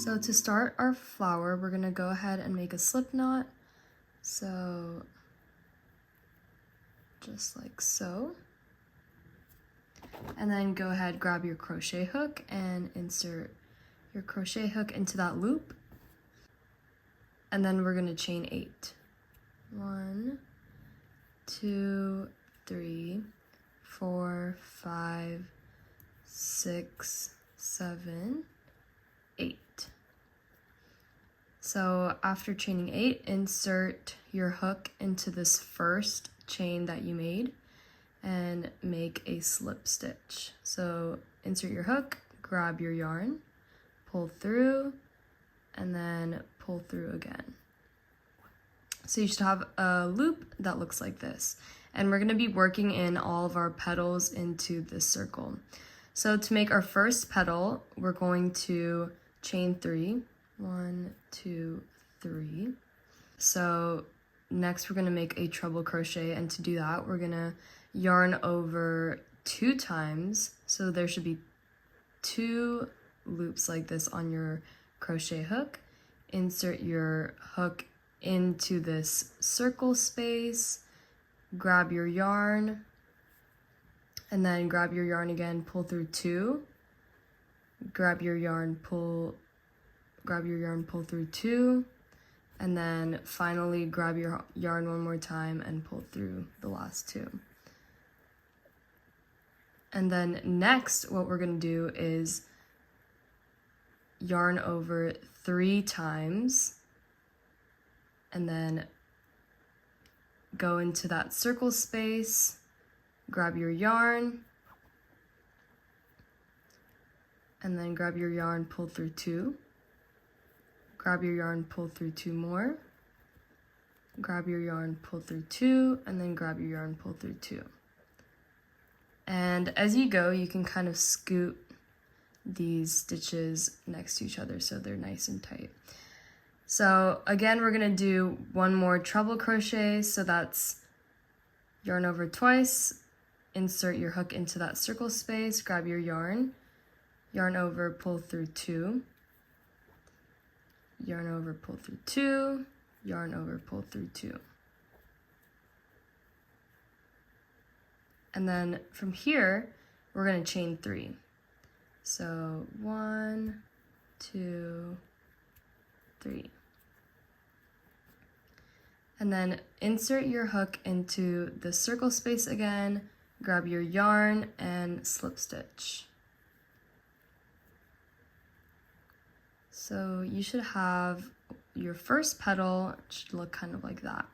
So to start our flower, we're gonna go ahead and make a slip knot. So just like so. And then go ahead, grab your crochet hook and insert your crochet hook into that loop. And then we're gonna chain 8. 1, 2, 3, 4, 5, 6, 7, 8. So after chaining 8, insert your hook into this first chain that you made and make a slip stitch. So insert your hook, grab your yarn, pull through, and then pull through again. So you should have a loop that looks like this. And we're gonna be working in all of our petals into this circle. So to make our first petal, we're going to chain 3. 1, 2, 3. So next we're gonna make a treble crochet, and to do that, we're gonna yarn over 2 times. So there should be 2 loops like this on your crochet hook. Insert your hook into this circle space, grab your yarn, and then grab your yarn again, pull through 2, grab your yarn, pull through 2, and then finally grab your yarn one more time and pull through the last 2. And then next, what we're gonna do is yarn over 3 times, and then go into that circle space, grab your yarn, and then grab your yarn, pull through 2, grab your yarn, pull through 2 more, grab your yarn, pull through 2, and then grab your yarn, pull through 2. And as you go, you can kind of scoot these stitches next to each other so they're nice and tight. So again, we're gonna do one more treble crochet. So that's yarn over twice, insert your hook into that circle space, grab your yarn, yarn over, pull through 2, yarn over, pull through 2, yarn over, pull through 2. And then from here, we're gonna chain 3. So 1, 2, 3. And then insert your hook into the circle space again, grab your yarn and slip stitch. So you should have your first petal, it should look kind of like that.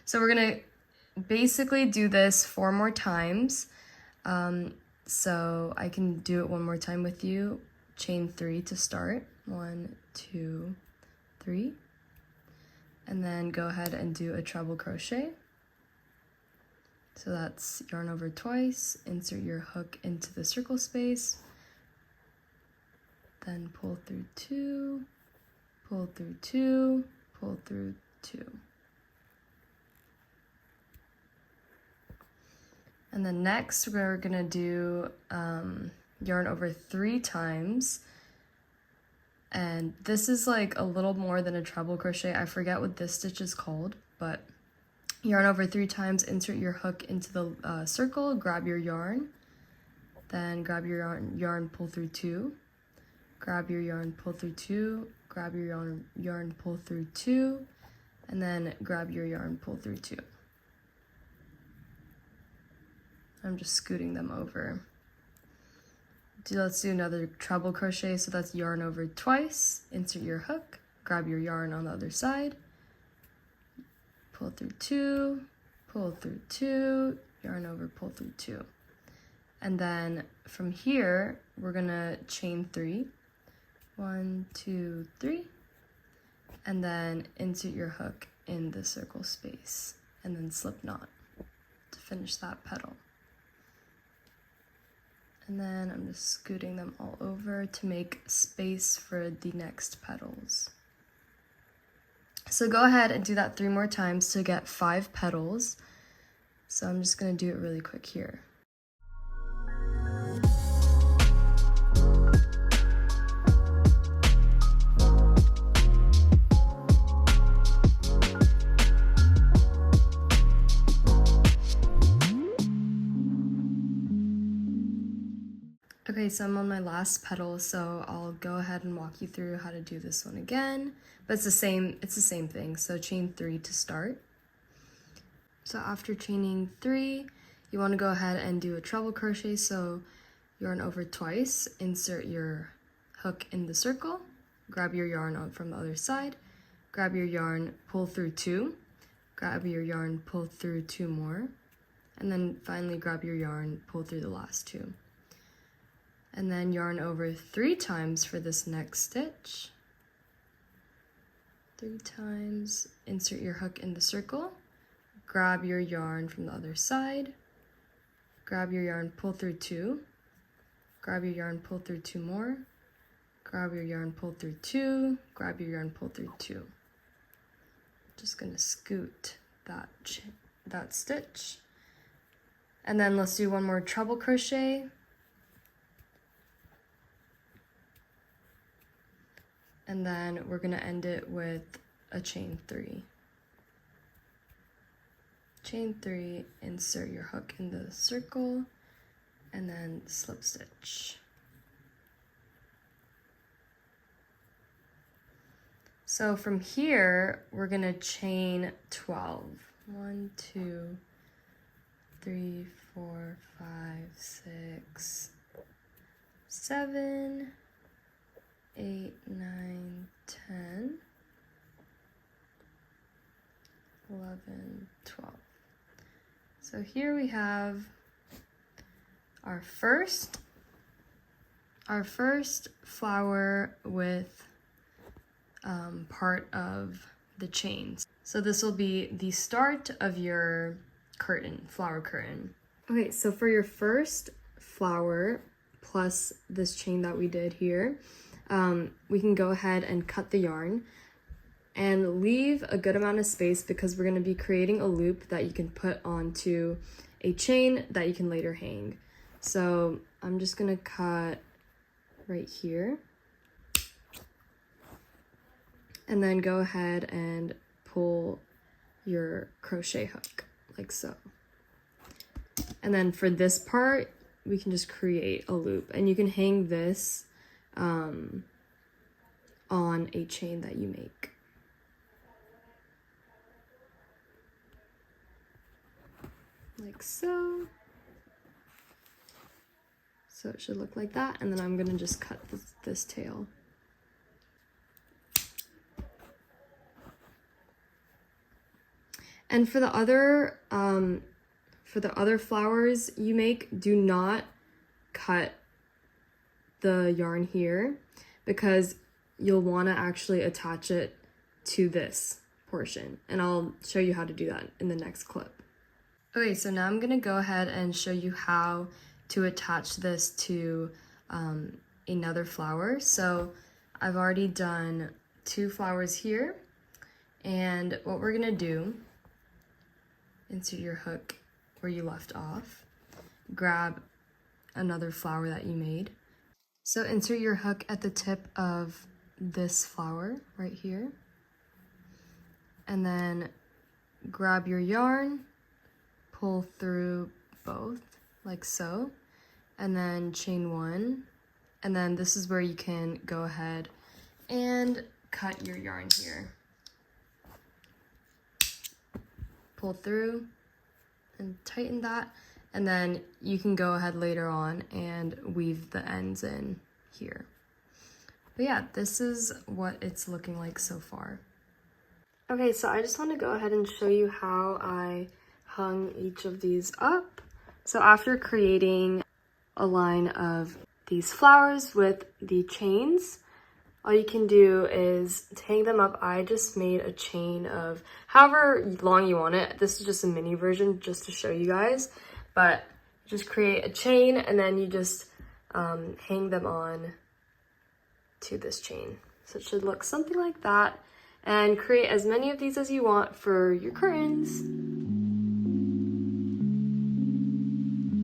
So we're gonna basically do this 4 more times. So I can do it one more time with you. Chain 3 to start. 1, 2, 3. And then go ahead and do a treble crochet. So that's yarn over twice, insert your hook into the circle space, then pull through 2, pull through 2, pull through 2. And then next we're gonna do yarn over 3 times. And this is like a little more than a treble crochet. I forget what this stitch is called, but yarn over 3 times, insert your hook into the circle, grab your yarn, then grab your yarn, pull through 2, grab your yarn, pull through 2, grab your yarn, pull through 2, and then grab your yarn, pull through 2. I'm just scooting them over. Let's do another treble crochet. So that's yarn over twice, insert your hook, grab your yarn on the other side, pull through 2, pull through 2, yarn over, pull through 2. And then from here, we're gonna chain 3. 1, 2, 3. And then insert your hook in the circle space and then slip knot to finish that petal. And then I'm just scooting them all over to make space for the next petals. So go ahead and do that 3 more times to get 5 petals. So I'm just gonna do it really quick here. so I'm on my last petal, so I'll go ahead and walk you through how to do this one again. But it's the same thing. So chain 3 to start. So after chaining 3, you want to go ahead and do a treble crochet. So yarn over twice, insert your hook in the circle, grab your yarn out from the other side, grab your yarn, pull through 2, grab your yarn, pull through 2 more, and then finally grab your yarn, pull through the last 2. And then yarn over 3 times for this next stitch. 3 times, insert your hook in the circle, grab your yarn from the other side, grab your yarn, pull through 2, grab your yarn, pull through 2 more, grab your yarn, pull through 2, grab your yarn, pull through 2. Just gonna scoot that stitch. And then let's do one more treble crochet. And then we're gonna end it with a chain 3. Chain 3, insert your hook in the circle, and then slip stitch. So from here, we're gonna chain 12. 1, 2, 3, 4, 5, 6, 7, 8, 9, 10, 11, 12. So here we have our first flower with part of the chains. So this will be the start of your curtain, flower curtain. Okay, so for your first flower plus this chain that we did here, we can go ahead and cut the yarn and leave a good amount of space because we're going to be creating a loop that you can put onto a chain that you can later hang. So I'm just going to cut right here and then go ahead and pull your crochet hook like so. And then for this part, we can just create a loop and you can hang this on a chain that you make. Like so. So it should look like that, and then I'm gonna just cut this tail. And for the other flowers you make, do not cut the yarn here because you'll want to actually attach it to this portion, and I'll show you how to do that in the next clip. Okay, so now I'm gonna go ahead and show you how to attach this to another flower. So I've already done 2 flowers here, and what we're gonna do, insert your hook where you left off, grab another flower that you made. So insert your hook at the tip of this flower right here, and then grab your yarn, pull through both like so, and then chain 1, and then this is where you can go ahead and cut your yarn here. Pull through and tighten that, and then you can go ahead later on and weave the ends in here. But yeah, this is what it's looking like so far. Okay, so I just want to go ahead and show you how I hung each of these up. So after creating a line of these flowers with the chains, all you can do is hang them up. I just made a chain of however long you want it. This is just a mini version just to show you guys, but just create a chain and then you just hang them on to this chain. So it should look something like that, and create as many of these as you want for your curtains.